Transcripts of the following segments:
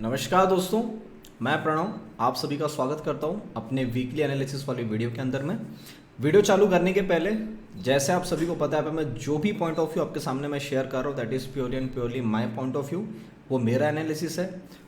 नमस्कार दोस्तों, मैं प्रणव आप सभी का स्वागत करता हूं अपने वीकली एनालिसिस वाली वीडियो के अंदर में। वीडियो चालू करने के पहले जैसे आप सभी को पता है मैं जो भी पॉइंट ऑफ व्यू आपके सामने मैं शेयर कर रहा हूं that is purely and purely my point of view, वो मेरा एनालिसिस है।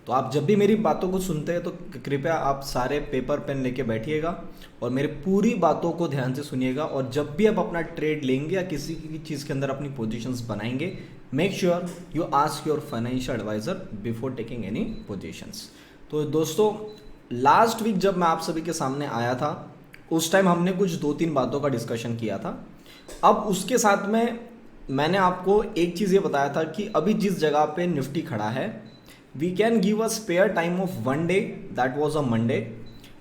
तो आप जब भी मेरी बातों को सुनते हैं तो कृपया आप सारे पेपर पेन लेके बैठिएगा और मेरी पूरी बातों को ध्यान से सुनिएगा। और जब भी आप अपना ट्रेड लेंगे या किसी की चीज़ के अंदर अपनी पोजीशंस बनाएंगे, make sure you ask your financial adviser before taking any positions. तो दोस्तों, लास्ट वीक जब मैं आप सभी के सामने आया था उस टाइम हमने कुछ 2-3 बातों का डिस्कशन किया था। अब उसके साथ में मैंने आपको एक चीज़ ये बताया था कि अभी जिस जगह पे निफ्टी खड़ा है we can give a spare time of 1 day, that was a Monday.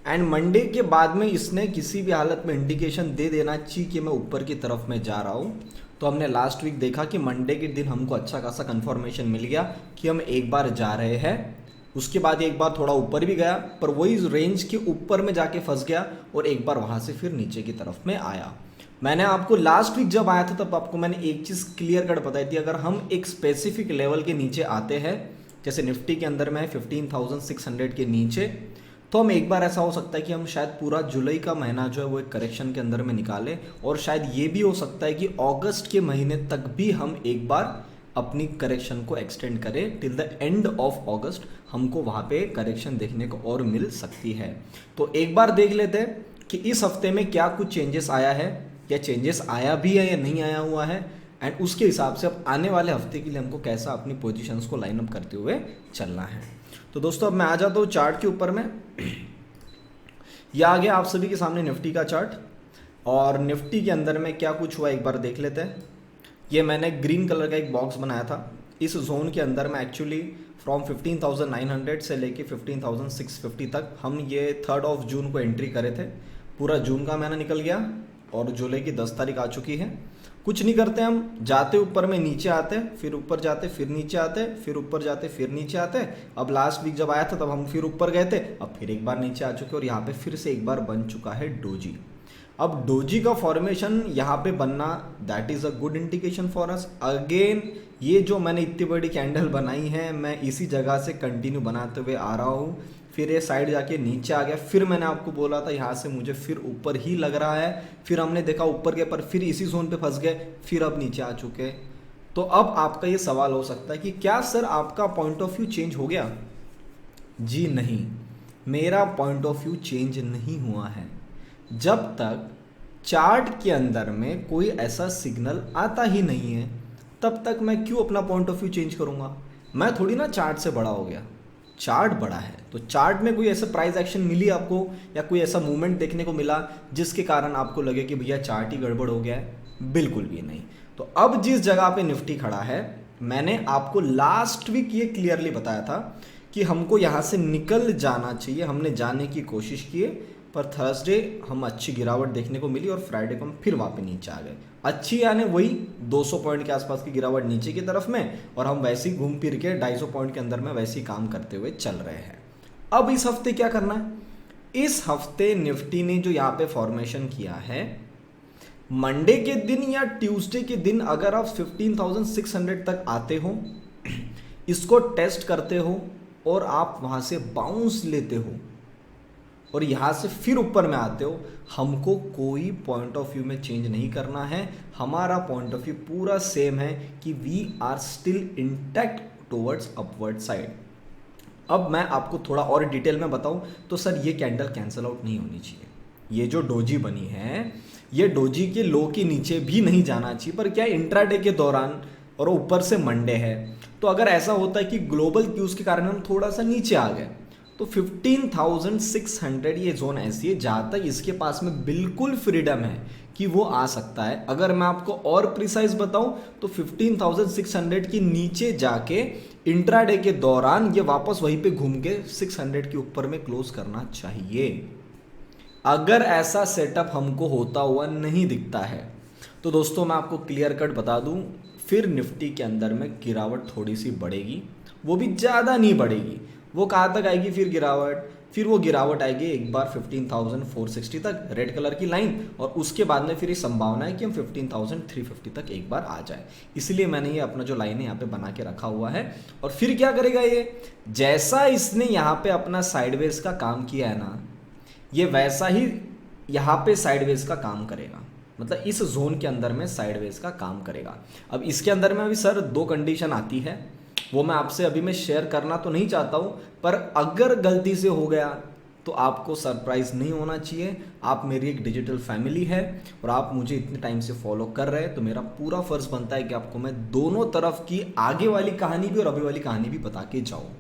And Monday के बाद में इसने किसी भी हालत में इंडिकेशन दे देना चाहिए कि मैं ऊपर की तरफ में जा रहा हूँ। तो हमने लास्ट वीक देखा कि मंडे के दिन हमको अच्छा खासा कंफर्मेशन मिल गया कि हम एक बार जा रहे हैं। उसके बाद एक बार थोड़ा ऊपर भी गया पर वही रेंज के ऊपर में जाके फंस गया और एक बार वहाँ से फिर नीचे की तरफ में आया। मैंने आपको लास्ट वीक जब आया था तब आपको मैंने एक चीज़ क्लियर कट बताई थी, अगर हम एक स्पेसिफिक लेवल के नीचे आते हैं जैसे निफ्टी के अंदर में है 15,600 के नीचे, तो हम एक बार ऐसा हो सकता है कि हम शायद पूरा जुलाई का महीना जो है वो एक करेक्शन के अंदर में निकालें। और शायद ये भी हो सकता है कि अगस्त के महीने तक भी हम एक बार अपनी करेक्शन को एक्सटेंड करें टिल द एंड ऑफ अगस्त, हमको वहाँ पे करेक्शन देखने को और मिल सकती है। तो एक बार देख लेते हैं कि इस हफ्ते में क्या कुछ चेंजेस आया है, या चेंजेस आया भी है या नहीं आया हुआ है, एंड उसके हिसाब से अब आने वाले हफ्ते के लिए हमको कैसा अपनी पोजीशंस को लाइन अप करते हुए चलना है। तो दोस्तों, अब मैं आ जाता हूँ चार्ट के ऊपर में। यह आ गया आप सभी के सामने निफ्टी का चार्ट, और निफ्टी के अंदर में क्या कुछ हुआ एक बार देख लेते हैं। ये मैंने ग्रीन कलर का एक बॉक्स बनाया था। इस जोन के अंदर में एक्चुअली फ्रॉम 15,900 से लेके 15,650 तक हम ये 3 ऑफ जून को एंट्री करे थे। पूरा जून का महीना निकल गया और जुलाई की 10 तारीख आ चुकी है। कुछ नहीं करते, हम जाते ऊपर में नीचे आते, फिर ऊपर जाते, फिर नीचे आते, फिर ऊपर जाते, फिर नीचे आते। अब लास्ट वीक जब आया था तब हम फिर ऊपर गए थे, अब फिर एक बार नीचे आ चुके और यहाँ पे फिर से एक बार बन चुका है डोजी। अब डोजी का फॉर्मेशन यहाँ पे बनना that is a good indication for us. Again ये जो मैंने इतनी बड़ी कैंडल बनाई है मैं इसी जगह से कंटिन्यू बनाते हुए आ रहा हूँ। फिर ये साइड जाके नीचे आ गया, फिर मैंने आपको बोला था यहाँ से मुझे फिर ऊपर ही लग रहा है, फिर हमने देखा ऊपर के पर फिर इसी जोन पे फंस गए, फिर अब नीचे आ चुके। तो अब आपका ये सवाल हो सकता है कि क्या सर आपका पॉइंट ऑफ व्यू चेंज हो गया? जी नहीं, मेरा पॉइंट ऑफ व्यू चेंज नहीं हुआ है। जब तक चार्ट के अंदर में कोई ऐसा सिग्नल आता ही नहीं है तब तक मैं क्यों अपना पॉइंट ऑफ व्यू चेंज करूंगा? मैं थोड़ी ना चार्ट से बड़ा हो गया, चार्ट बड़ा है। तो चार्ट में कोई ऐसा प्राइस एक्शन मिली आपको या कोई ऐसा मूवमेंट देखने को मिला जिसके कारण आपको लगे कि भैया चार्ट ही गड़बड़ हो गया है? बिल्कुल भी नहीं। तो अब जिस जगह पे निफ्टी खड़ा है मैंने आपको लास्ट वीक ये क्लियरली बताया था कि हमको यहाँ से निकल जाना चाहिए। हमने जाने की कोशिश की पर थर्सडे हम अच्छी गिरावट देखने को मिली और फ्राइडे को हम फिर वापस नीचे आ गए। अच्छी यानी वही 200 पॉइंट के आसपास की गिरावट नीचे की तरफ में, और हम वैसे ही घूम फिर के 250 पॉइंट के अंदर में वैसे ही काम करते हुए चल रहे हैं। अब इस हफ्ते क्या करना है? इस हफ्ते निफ्टी ने जो यहाँ पे फॉर्मेशन किया है मंडे के दिन या ट्यूसडे के दिन, अगर आप 15,600 तक आते हो, इसको टेस्ट करते हो और आप वहां से बाउंस लेते हो और यहाँ से फिर ऊपर में आते हो, हमको कोई पॉइंट ऑफ व्यू में चेंज नहीं करना है। हमारा पॉइंट ऑफ व्यू पूरा सेम है कि we are still intact towards upward side. अब मैं आपको थोड़ा और डिटेल में बताऊं तो सर ये कैंडल कैंसिल आउट नहीं होनी चाहिए। ये जो डोजी बनी है ये डोजी के लो के नीचे भी नहीं जाना चाहिए, पर क्या इंट्राडे के दौरान और ऊपर से मंडे है तो अगर ऐसा होता है कि ग्लोबल क्यूज के कारण हम थोड़ा सा नीचे आ गए तो 15,600 ये जोन ऐसी है जहाँ तक इसके पास में बिल्कुल फ्रीडम है कि वो आ सकता है। अगर मैं आपको और प्रिसाइज बताऊं तो 15,600 के नीचे जाके इंट्राडे के दौरान ये वापस वहीं पे घूम के 600 के ऊपर में क्लोज करना चाहिए। अगर ऐसा सेटअप हमको होता हुआ नहीं दिखता है तो दोस्तों मैं आपको क्लियर कट बता दूं, फिर निफ्टी के अंदर में गिरावट थोड़ी सी बढ़ेगी, वो भी ज़्यादा नहीं बढ़ेगी। वो कहाँ तक आएगी फिर गिरावट? फिर वो गिरावट आएगी एक बार 15,460 तक रेड कलर की लाइन, और उसके बाद में फिर ये संभावना है कि हम 15,350 तक एक बार आ जाए। इसलिए मैंने ये अपना जो लाइन है यहाँ पे बना के रखा हुआ है। और फिर क्या करेगा ये, जैसा इसने यहाँ पे अपना साइडवेज का काम किया है ना, ये वैसा ही यहाँ पे साइडवेज का काम करेगा, मतलब इस जोन के अंदर में साइडवेज का काम करेगा। अब इसके अंदर में अभी सर दो कंडीशन आती है, वो मैं आपसे अभी मैं शेयर करना तो नहीं चाहता हूँ, पर अगर गलती से हो गया तो आपको सरप्राइज नहीं होना चाहिए। आप मेरी एक डिजिटल फैमिली है और आप मुझे इतने टाइम से फॉलो कर रहे हैं, तो मेरा पूरा फर्ज बनता है कि आपको मैं दोनों तरफ की आगे वाली कहानी भी और अभी वाली कहानी भी बता के जाऊँ।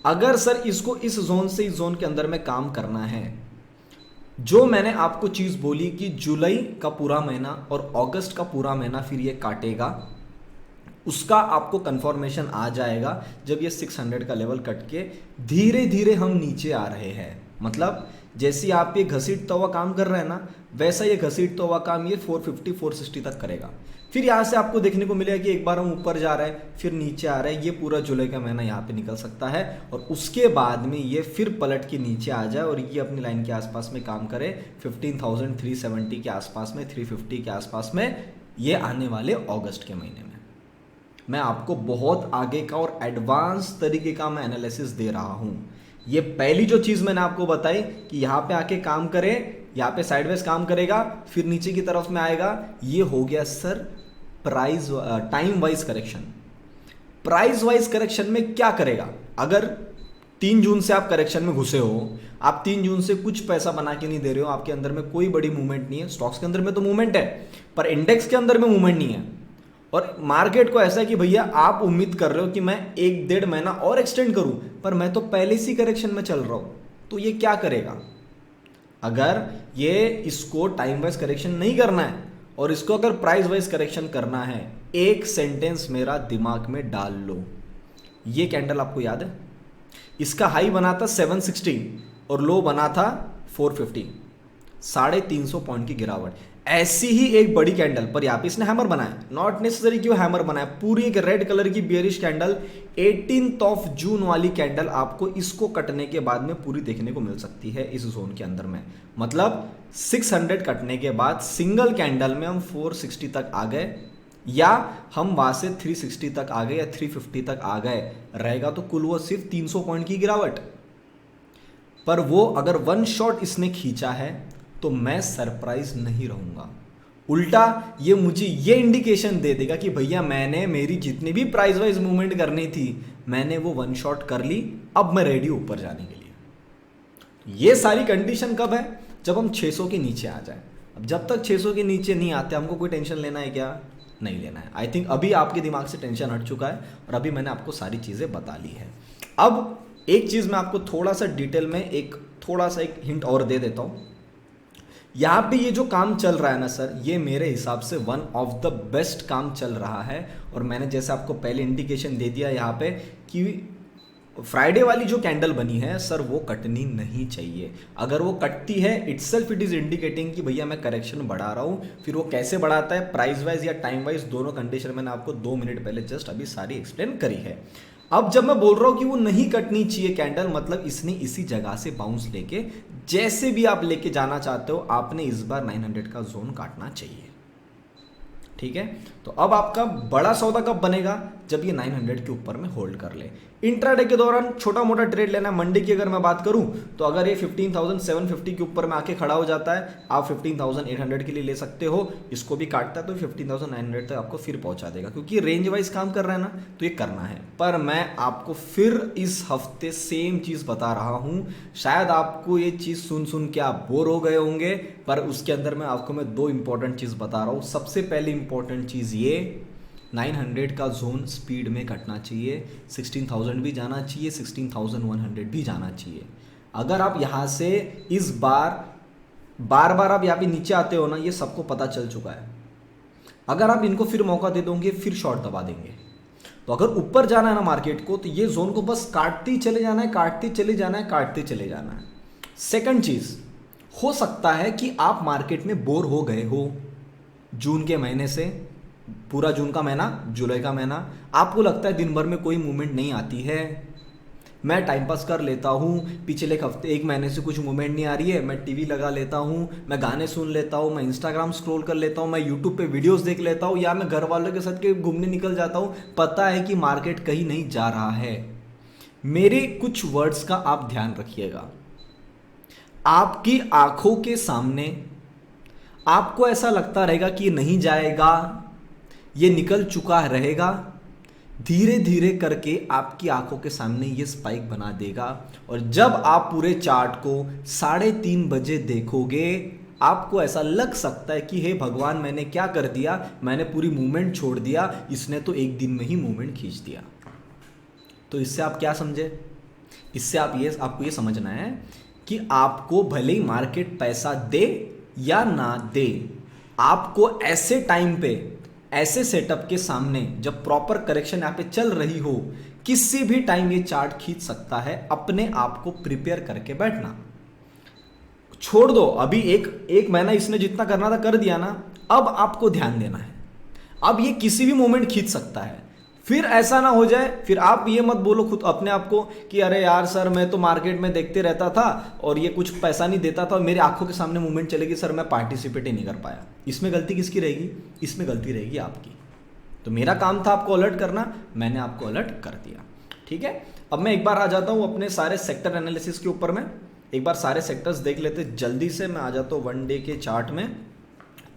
अगर सर इसको इस जोन से इस जोन के अंदर में काम करना है, जो मैंने आपको चीज़ बोली कि जुलाई का पूरा महीना और अगस्त का पूरा महीना फिर ये काटेगा, उसका आपको कंफर्मेशन आ जाएगा जब ये 600 का लेवल कट के धीरे धीरे हम नीचे आ रहे हैं। मतलब जैसे आप ये घसीटता हुआ काम कर रहे हैं ना, वैसा ये घसीटता हुआ काम ये 450 460 तक करेगा। फिर यहाँ से आपको देखने को मिलेगा कि एक बार हम ऊपर जा रहे हैं फिर नीचे आ रहे हैं। ये पूरा जुलाई का महीना यहाँ पे निकल सकता है और उसके बाद में ये फिर पलट के नीचे आ जाए और ये अपनी लाइन के आसपास में काम करे 15,370 के आसपास में, 350 के आसपास में, ये आने वाले अगस्त के महीने में। मैं आपको बहुत आगे का और एडवांस तरीके का मैं एनालिसिस दे रहा हूं। ये पहली जो चीज मैंने आपको बताई कि यहां पे आके काम करे, यहां पे साइडवेज काम करेगा फिर नीचे की तरफ में आएगा, ये हो गया sir price time wise correction. Price wise correction में क्या करेगा, अगर 3 जून से आप करेक्शन में घुसे हो, आप 3 जून से कुछ पैसा बना के नहीं दे रहे हो, आपके अंदर में कोई बड़ी मूवमेंट नहीं है। स्टॉक्स के अंदर में तो मूवमेंट है पर इंडेक्स के अंदर में मूवमेंट नहीं है। और मार्केट को ऐसा है कि भैया आप उम्मीद कर रहे हो कि मैं 1-1.5 महीना और एक्सटेंड करूं, पर मैं तो पहले से करेक्शन में चल रहा हूं, तो ये क्या करेगा। अगर ये इसको टाइम वाइज करेक्शन नहीं करना है और इसको अगर प्राइस वाइज करेक्शन करना है, एक सेंटेंस मेरा दिमाग में डाल लो। ये कैंडल आपको याद है, इसका हाई बना था 760 और लो बना था 450, 350 पॉइंट की गिरावट। ऐसी ही एक बड़ी कैंडल पर यहाँ पे इसने हैमर बनाया, नॉट नेसेसरी कि वो हैमर बनाया, पूरी एक रेड कलर की बियरिश कैंडल 18 जून वाली कैंडल आपको इसको कटने के बाद में पूरी देखने को मिल सकती है इस जोन के अंदर में। मतलब 600 कटने के बाद सिंगल कैंडल में हम 460 तक आ गए, या हम वहां से 360 तक आ गए या 350 तक आ गए, रहेगा तो कुल वो सिर्फ 300 पॉइंट की गिरावट। पर वो अगर वन शॉट इसने खींचा है तो मैं सरप्राइज नहीं रहूंगा, उल्टा ये मुझे ये इंडिकेशन दे देगा कि भैया मैंने मेरी जितनी भी प्राइस वाइज मूवमेंट करनी थी मैंने वो वन शॉट कर ली, अब मैं रेडी ऊपर जाने के लिए। ये सारी कंडीशन कब है, जब हम 600 के नीचे आ जाए। अब जब तक 600 के नीचे नहीं आते हमको कोई टेंशन लेना है क्या, नहीं लेना है। आई थिंक अभी आपके दिमाग से टेंशन हट चुका है और अभी मैंने आपको सारी चीजें बता ली है। अब एक चीज मैं आपको थोड़ा सा डिटेल में एक हिंट और दे देता हूं। यहाँ पे ये जो काम चल रहा है ना सर, ये मेरे हिसाब से वन ऑफ द बेस्ट काम चल रहा है। और मैंने जैसे आपको पहले इंडिकेशन दे दिया यहाँ पे कि फ्राइडे वाली जो कैंडल बनी है सर वो कटनी नहीं चाहिए। अगर वो कटती है इटसेल्फ इट इज इंडिकेटिंग कि भैया मैं करेक्शन बढ़ा रहा हूँ। फिर वो कैसे बढ़ाता है, प्राइस वाइज या टाइम वाइज, दोनों कंडीशन मैंने आपको 2 मिनट पहले जस्ट अभी सारी एक्सप्लेन करी है। अब जब मैं बोल रहा हूं कि वो नहीं कटनी चाहिए कैंडल, मतलब इसने इसी जगह से बाउंस लेके जैसे भी आप लेके जाना चाहते हो, आपने इस बार 900 का जोन काटना चाहिए। ठीक है, तो अब आपका बड़ा सौदा कब बनेगा, जब ये 900 के ऊपर में होल्ड कर ले। इंट्राडे के दौरान छोटा मोटा ट्रेड लेना है। मंडे की अगर मैं बात करूं तो अगर ये 15,750 के ऊपर में आके खड़ा हो जाता है, आप 15,800 के लिए ले सकते हो। इसको भी काटता है तो 15,900 तक आपको फिर पहुंचा देगा, क्योंकि रेंज वाइज काम कर रहा है ना, तो ये करना है। पर मैं आपको फिर इस हफ्ते सेम चीज बता रहा हूं। शायद आपको ये चीज सुन सुन के आप बोर हो गए होंगे, पर उसके अंदर में आपको मैं 2 इंपॉर्टेंट चीज बता रहा हूं। सबसे पहली इंपॉर्टेंट चीज ये, 900 का जोन स्पीड में कटना चाहिए, 16,000 भी जाना चाहिए, 16,100 भी जाना चाहिए। अगर आप यहाँ से इस बार बार आप यहाँ पे नीचे आते हो ना, ये सबको पता चल चुका है। अगर आप इनको फिर मौका दे दोगे फिर शॉर्ट दबा देंगे। तो अगर ऊपर जाना है ना मार्केट को, तो ये जोन को बस काटते ही चले जाना है, काटते चले जाना है, काटते चले जाना है। सेकंड चीज, हो सकता है कि आप मार्केट में बोर हो गए हो जून के महीने से, पूरा जून का महीना, जुलाई का महीना, आपको लगता है दिन भर में कोई मूवमेंट नहीं आती है, मैं टाइम पास कर लेता हूँ, पिछले एक महीने से कुछ मूवमेंट नहीं आ रही है, मैं टीवी लगा लेता हूँ, मैं गाने सुन लेता हूँ, मैं इंस्टाग्राम स्क्रॉल कर लेता हूँ, मैं यूट्यूब पे वीडियोस देख लेता हूँ, या मैं घर वालों के साथ के घूमने निकल जाता हूँ। पता है कि मार्केट कहीं नहीं जा रहा है। मेरे कुछ वर्ड्स का आप ध्यान रखिएगा। आपकी आंखों के सामने आपको ऐसा लगता रहेगा कि ये नहीं जाएगा, ये निकल चुका रहेगा, धीरे धीरे करके आपकी आंखों के सामने ये स्पाइक बना देगा। और जब आप पूरे चार्ट को 3:30 बजे देखोगे, आपको ऐसा लग सकता है कि हे भगवान, मैंने क्या कर दिया, मैंने पूरी मूवमेंट छोड़ दिया, इसने तो एक दिन में ही मूवमेंट खींच दिया। तो इससे आप क्या समझे? इससे आपको ये समझना है कि आपको भले ही मार्केट पैसा दे या ना दे, आपको ऐसे टाइम पे, ऐसे सेटअप के सामने, जब प्रॉपर करेक्शन यहां पे चल रही हो, किसी भी टाइम ये चार्ट खींच सकता है। अपने आप को प्रिपेयर करके बैठना। छोड़ दो, अभी एक महीना इसने जितना करना था कर दिया ना, अब आपको ध्यान देना है। अब ये किसी भी मोमेंट खींच सकता है। फिर ऐसा ना हो जाए, फिर आप ये मत बोलो खुद अपने आप को कि अरे यार सर, मैं तो मार्केट में देखते रहता था और ये कुछ पैसा नहीं देता था और मेरी आंखों के सामने मूवमेंट चलेगी, सर मैं पार्टिसिपेट ही नहीं कर पाया। इसमें गलती किसकी रहेगी? इसमें गलती रहेगी आपकी। तो मेरा काम था आपको अलर्ट करना, मैंने आपको अलर्ट कर दिया। ठीक है, अब मैं एक बार आ जाता हूं अपने सारे सेक्टर एनालिसिस के ऊपर। में एक बार सारे सेक्टर्स देख लेते जल्दी से। मैं आ जाता हूं 1 डे के चार्ट में।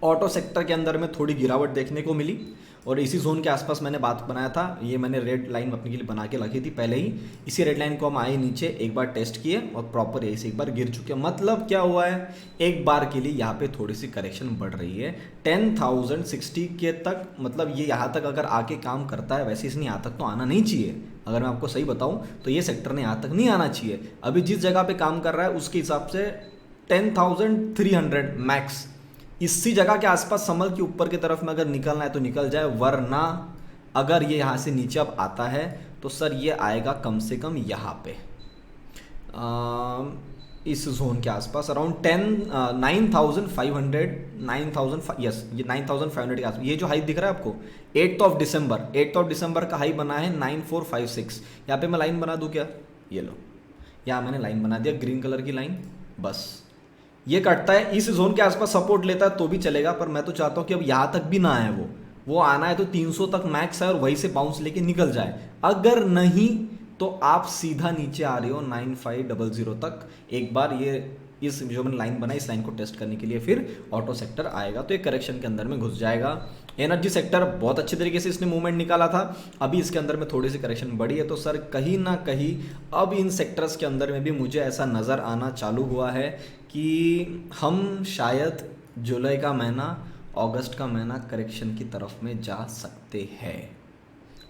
ऑटो सेक्टर के अंदर में थोड़ी गिरावट देखने को मिली और इसी जोन के आसपास मैंने बात बनाया था। ये मैंने रेड लाइन अपने के लिए बना के रखी थी पहले ही। इसी रेड लाइन को हम आए नीचे, एक बार टेस्ट किए और प्रॉपर यही से एक बार गिर चुके। मतलब क्या हुआ है, एक बार के लिए यहाँ पे थोड़ी सी करेक्शन बढ़ रही है 10,060 के तक। मतलब ये यहाँ तक अगर आके काम करता है, वैसे इसने यहाँ तक तो आना नहीं चाहिए। अगर मैं आपको सही बताऊँ तो ये सेक्टर ने यहाँ तक नहीं आना चाहिए। अभी जिस जगह पे काम कर रहा है उसके हिसाब से 10,300 मैक्स, इसी जगह के आसपास संभल के ऊपर की तरफ में अगर निकलना है तो निकल जाए। वरना अगर ये यहाँ से नीचे अब आता है तो सर ये आएगा कम से कम यहाँ पे इस जोन के आसपास अराउंड 9,500 यस, ये 9,500 के आसपास। ये जो हाई दिख रहा है आपको 8 दिसंबर का हाई बना है 9,456। यहाँ पे मैं लाइन बना दूँ क्या? ये लो, यहाँ मैंने लाइन बना दिया, ग्रीन कलर की लाइन। बस ये कटता है, इस जोन के आसपास सपोर्ट लेता है तो भी चलेगा, पर मैं तो चाहता हूं कि अब यहां तक भी ना आए। वो आना है तो 300 तक मैक्स है और वहीं से बाउंस लेके निकल जाए। अगर नहीं तो आप सीधा नीचे आ रहे हो 9500 तक। एक बार ये इस जो मैंने लाइन बनाई, इस लाइन को टेस्ट करने के लिए फिर ऑटो सेक्टर आएगा तो एक करेक्शन के अंदर में घुस जाएगा। एनर्जी सेक्टर बहुत अच्छे तरीके से इसने मूवमेंट निकाला था, अभी इसके अंदर में थोड़ी सी करेक्शन बढ़ी है। तो सर कहीं ना कहीं अब इन सेक्टर्स के अंदर में भी मुझे ऐसा नज़र आना चालू हुआ है कि हम शायद जुलाई का महीना, अगस्त का महीना करेक्शन की तरफ में जा सकते हैं।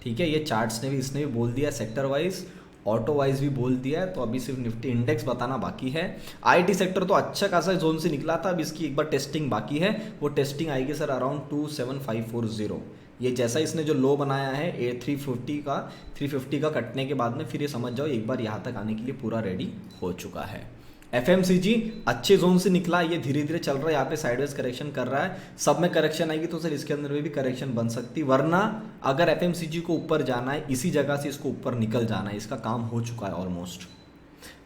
ठीक है, ये चार्ट्स ने भी, इसने भी बोल दिया, सेक्टर वाइज ऑटो वाइज भी बोल दिया है। तो अभी सिर्फ निफ्टी इंडेक्स बताना बाकी है। आईटी सेक्टर तो अच्छा खासा जोन से निकला था, अब इसकी एक बार टेस्टिंग बाकी है। वो टेस्टिंग आएगी सर अराउंड 27540। ये जैसा इसने जो लो बनाया है 350 का कटने के बाद में, फिर ये समझ जाओ एक बार यहाँ तक आने के लिए पूरा रेडी हो चुका है। एफएमसीजी अच्छे जोन से निकला, ये धीरे धीरे चल रहा है, यहाँ पे साइडवेज करेक्शन कर रहा है। सब में करेक्शन आएगी तो सर इसके अंदर में भी करेक्शन बन सकती, वरना अगर एफएमसीजी को ऊपर जाना है, इसी जगह से इसको ऊपर निकल जाना है, इसका काम हो चुका है almost.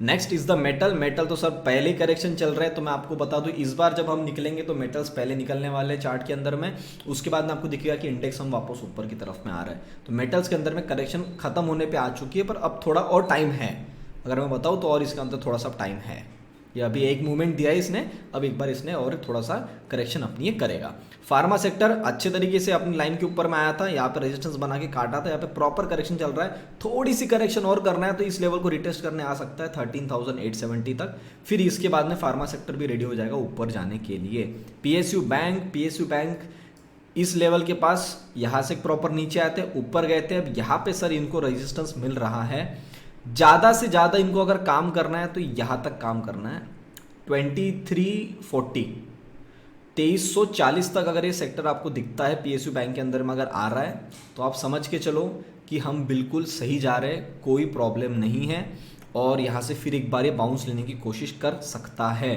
Next is the metal तो सर पहले करेक्शन चल रहा है, तो मैं आपको बता दूं इस बार जब हम निकलेंगे तो मेटल्स पहले निकलने वाले चार्ट के अंदर में। उसके बाद में आपको दिखेगा कि इंडेक्स हम वापस ऊपर की तरफ में आ रहा है। तो मेटल्स के अंदर में करेक्शन खत्म होने पे आ चुकी है, पर अब थोड़ा और टाइम है। अगर मैं बताऊं तो और इसके अंदर थोड़ा सा टाइम है। ये अभी एक मूवमेंट दिया है इसने, अब एक बार इसने और थोड़ा सा करेक्शन अपनी ये करेगा। फार्मा सेक्टर अच्छे तरीके से अपनी लाइन के ऊपर में आया था, यहाँ पे रेजिस्टेंस बना के काटा था, यहाँ पे प्रॉपर करेक्शन चल रहा है। थोड़ी सी करेक्शन और करना है तो इस लेवल को रिटेस्ट करने आ सकता है 13,870 तक। फिर इसके बाद में फार्मा सेक्टर भी रेडी हो जाएगा ऊपर जाने के लिए। पीएसयू बैंक इस लेवल के पास यहाँ से प्रॉपर नीचे आए थे, ऊपर गए थे। अब यहाँ पे सर इनको रेजिस्टेंस मिल रहा है। ज़्यादा से ज़्यादा इनको अगर काम करना है तो यहाँ तक काम करना है 2340 2340 तक। अगर ये सेक्टर आपको दिखता है पीएसयू बैंक के अंदर में अगर आ रहा है तो आप समझ के चलो कि हम बिल्कुल सही जा रहे हैं, कोई प्रॉब्लम नहीं है। और यहाँ से फिर एक बार ये बाउंस लेने की कोशिश कर सकता है,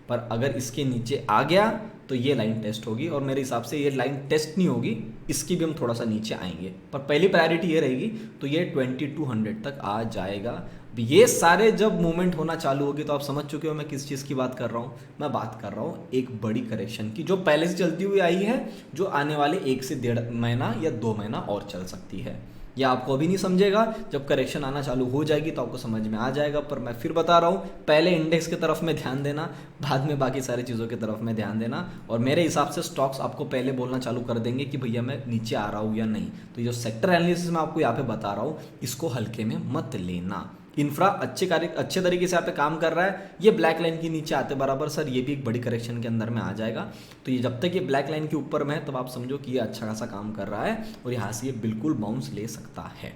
पर अगर इसके नीचे आ गया तो ये लाइन टेस्ट होगी, और मेरे हिसाब से ये लाइन टेस्ट नहीं होगी, इसकी भी हम थोड़ा सा नीचे आएंगे, पर पहली प्रायोरिटी ये रहेगी। तो ये 2200 तक आ जाएगा। ये सारे जब मूवमेंट होना चालू होगी तो आप समझ चुके हो मैं किस चीज़ की बात कर रहा हूँ। मैं बात कर रहा हूँ एक बड़ी करेक्शन की, जो पहले से चलती हुई आई है, जो आने वाले 1 से 1.5 महीना या 2 महीना और चल सकती है। या आपको अभी नहीं समझेगा, जब करेक्शन आना चालू हो जाएगी तो आपको समझ में आ जाएगा। पर मैं फिर बता रहा हूँ, पहले इंडेक्स की तरफ में ध्यान देना, बाद में बाकी सारी चीज़ों की तरफ में ध्यान देना। और मेरे हिसाब से स्टॉक्स आपको पहले बोलना चालू कर देंगे कि भैया मैं नीचे आ रहा हूँ या नहीं। तो ये जो सेक्टर एनालिसिस मैं आपको यहाँ पे बता रहा हूँ, इसको हल्के में मत लेना। इंफ्रा अच्छे तरीके से यहाँ पे काम कर रहा है। ये ब्लैक लाइन के नीचे आते बराबर सर ये भी एक बड़ी करेक्शन के अंदर में आ जाएगा। तो ये जब तक ये ब्लैक लाइन के ऊपर में है तब आप समझो कि ये अच्छा खासा काम कर रहा है, और यहाँ से ये बिल्कुल बाउंस ले सकता है।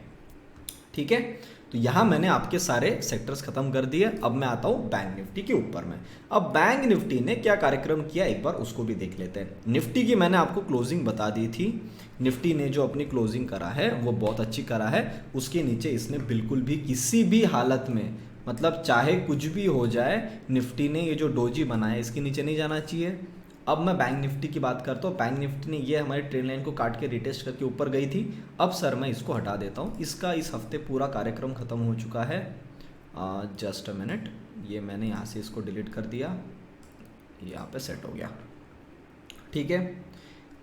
ठीक है, तो यहाँ मैंने आपके सारे सेक्टर्स खत्म कर दिए। अब मैं आता हूँ बैंक निफ्टी के ऊपर में। अब बैंक निफ्टी ने क्या कार्यक्रम किया एक बार उसको भी देख लेते हैं। निफ्टी की मैंने आपको क्लोजिंग बता दी थी। निफ्टी ने जो अपनी क्लोजिंग करा है वो बहुत अच्छी करा है। उसके नीचे इसने बिल्कुल भी किसी भी हालत में, मतलब चाहे कुछ भी हो जाए, निफ्टी ने ये जो डोजी बनाया इसके नीचे नहीं जाना चाहिए। अब मैं बैंक निफ्टी की बात करता हूँ। बैंक निफ्टी ने ये हमारी ट्रेंड लाइन को काट के रिटेस्ट करके ऊपर गई थी। अब सर मैं इसको हटा देता हूँ। इसका इस हफ्ते पूरा कार्यक्रम खत्म हो चुका है। जस्ट अ मिनट, ये मैंने यहाँ से इसको डिलीट कर दिया, यहाँ पे सेट हो गया। ठीक है,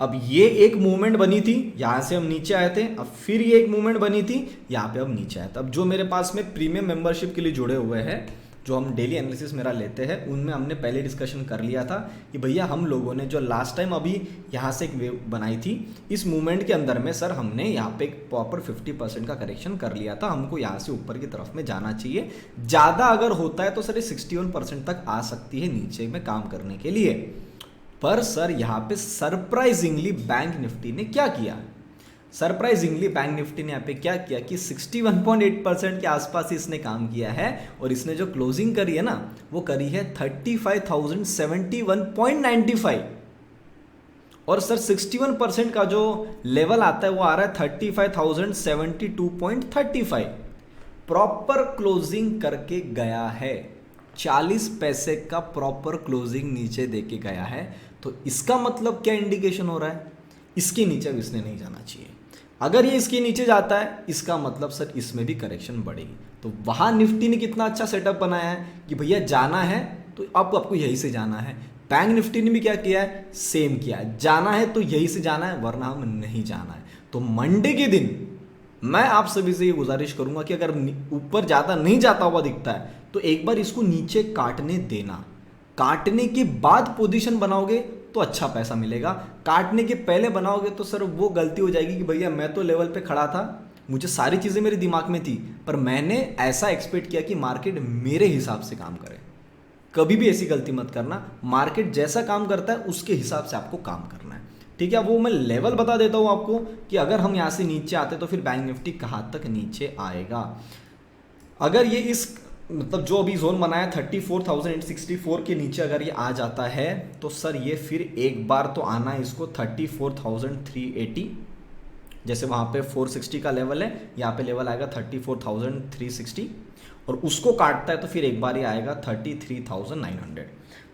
अब ये एक मूवमेंट बनी थी, यहाँ से हम नीचे आए थे। अब फिर ये एक मूवमेंट बनी थी, यहाँ पे हम नीचे आए थे। अब जो मेरे पास में प्रीमियम मेंबरशिप के लिए जुड़े हुए हैं, जो हम डेली एनालिसिस मेरा लेते हैं, उनमें हमने पहले डिस्कशन कर लिया था कि भैया हम लोगों ने जो लास्ट टाइम अभी यहाँ से एक वेव बनाई थी, इस मूवमेंट के अंदर में सर हमने यहाँ पे एक प्रॉपर 50% का करेक्शन कर लिया था। हमको यहाँ से ऊपर की तरफ में जाना चाहिए। ज़्यादा अगर होता है तो सर ये 61% तक आ सकती है नीचे में काम करने के लिए। पर सर यहाँ पे सरप्राइजिंगली बैंक निफ्टी ने क्या किया, सरप्राइजिंगली बैंक निफ्टी ने यहाँ पे क्या किया कि 61.8% के आसपास इसने काम किया है। और इसने जो क्लोजिंग करी है ना, वो करी है 35,071.95। और सर 61% का जो लेवल आता है वो आ रहा है 35,072.35। प्रॉपर क्लोजिंग करके गया है, 40 पैसे का प्रॉपर क्लोजिंग नीचे देके गया है। तो इसका मतलब क्या इंडिकेशन हो रहा है, इसके नीचे अब इसने नहीं जाना चाहिए। अगर ये इसके नीचे जाता है, इसका मतलब सर इसमें भी करेक्शन बढ़ेगी। तो वहां निफ्टी ने कितना अच्छा सेटअप बनाया है कि भैया जाना है तो आपको यहीं से जाना है। बैंक निफ्टी ने भी क्या किया है, सेम किया है, जाना है तो यहीं से जाना है, वरना हम नहीं जाना है। तो मंडे के दिन मैं आप सभी से ये गुजारिश करूंगा कि अगर ऊपर ज्यादा नहीं जाता हुआ दिखता है तो एक बार इसको नीचे काटने देना। काटने के बाद पोजीशन बनाओगे तो अच्छा पैसा मिलेगा। काटने के पहले बनाओगे तो सर वो गलती हो जाएगी कि भैया मैं तो लेवल पे खड़ा था, मुझे सारी चीज़ें मेरे दिमाग में थी, पर मैंने ऐसा एक्सपेक्ट किया कि मार्केट मेरे हिसाब से काम करे। कभी भी ऐसी गलती मत करना। मार्केट जैसा काम करता है उसके हिसाब से आपको काम करना है। ठीक है, वो मैं लेवल बता देता हूँ आपको कि अगर हम यहाँ से नीचे आते तो फिर बैंक निफ्टी कहाँ तक नीचे आएगा। अगर ये इस मतलब जो अभी जोन बनाया 34,864 के नीचे अगर ये आ जाता है तो सर ये फिर एक बार तो आना है इसको 34,380। जैसे वहाँ पे 460 का लेवल है, यहाँ पे लेवल आएगा 34,360, और उसको काटता है तो फिर एक बार ही आएगा 33,900।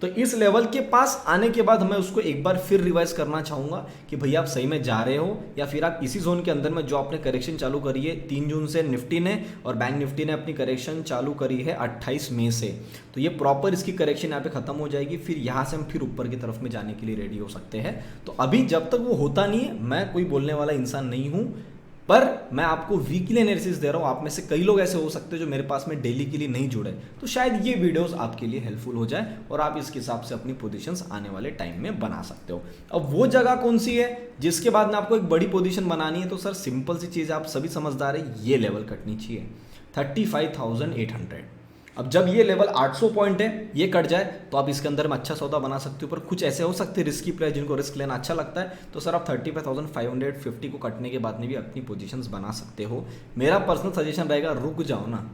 तो इस लेवल के पास आने के बाद मैं उसको एक बार फिर रिवाइज करना चाहूँगा कि भैया आप सही में जा रहे हो, या फिर आप इसी जोन के अंदर में जो आपने करेक्शन चालू करी है 3 जून से निफ्टी ने, और बैंक निफ्टी ने अपनी करेक्शन चालू करी है 28 मई से, तो ये प्रॉपर इसकी करेक्शन यहाँ पे खत्म हो जाएगी। फिर यहाँ से हम फिर ऊपर की तरफ में जाने के लिए रेडी हो सकते हैं। तो अभी जब तक वो होता नहीं है, मैं कोई बोलने वाला इंसान नहीं हूँ, पर मैं आपको वीकली एनालिसिस दे रहा हूँ। आप में से कई लोग ऐसे हो सकते हैं जो मेरे पास में डेली के लिए नहीं जुड़े, तो शायद ये वीडियोस आपके लिए हेल्पफुल हो जाए और आप इसके हिसाब से अपनी पोजीशंस आने वाले टाइम में बना सकते हो। अब वो जगह कौन सी है जिसके बाद में आपको एक बड़ी पोजीशन बनानी है, तो सर सिंपल सी चीज़, आप सभी समझदार है, ये लेवल कटनी चाहिए 35,800। अब जब ये लेवल 800 पॉइंट है, ये कट जाए तो आप इसके अंदर में अच्छा सौदा बना सकते हो। पर कुछ ऐसे हो सकते हैं रिस्की प्लेयर जिनको रिस्क लेना अच्छा लगता है, तो सर आप 35,550 को कटने के बाद में भी अपनी पोजीशंस बना सकते हो। मेरा पर्सनल सजेशन रहेगा रुक जाओ ना,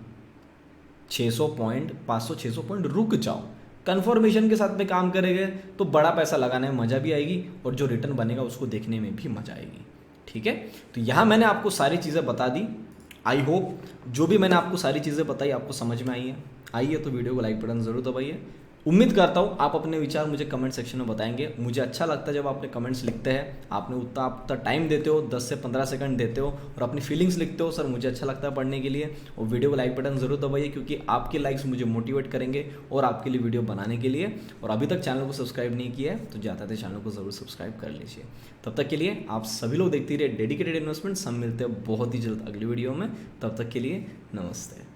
600 पॉइंट 500-600 पॉइंट रुक जाओ। कन्फर्मेशन के साथ में काम करेंगे तो बड़ा पैसा लगाने में मज़ा भी आएगी और जो रिटर्न बनेगा उसको देखने में भी मजा आएगी। ठीक है, तो यहाँ मैंने आपको सारी चीज़ें बता दी। आई होप जो भी मैंने आपको सारी चीज़ें बताई आपको समझ में आई है तो वीडियो को लाइक बटन ज़रूर दबाइए। उम्मीद करता हूँ आप अपने विचार मुझे कमेंट सेक्शन में बताएंगे। मुझे अच्छा लगता है जब आपने कमेंट्स लिखते हैं, आपने उतना टाइम देते हो, 10 से 15 सेकंड देते हो और अपनी फीलिंग्स लिखते हो। सर मुझे अच्छा लगता है पढ़ने के लिए। और वीडियो को लाइक बटन जरूर दबाइए, क्योंकि आपके लाइक्स मुझे मोटिवेट करेंगे और आपके लिए वीडियो बनाने के लिए। और अभी तक चैनल को सब्सक्राइब नहीं किया है तो जाते थे चैनल को जरूर सब्सक्राइब कर लीजिए। तब तक के लिए आप सभी लोग देखते रहिए डेडिकेटेड इन्वेस्टमेंट्स। हम मिलते हैं बहुत ही जल्द अगली वीडियो में। तब तक के लिए नमस्ते।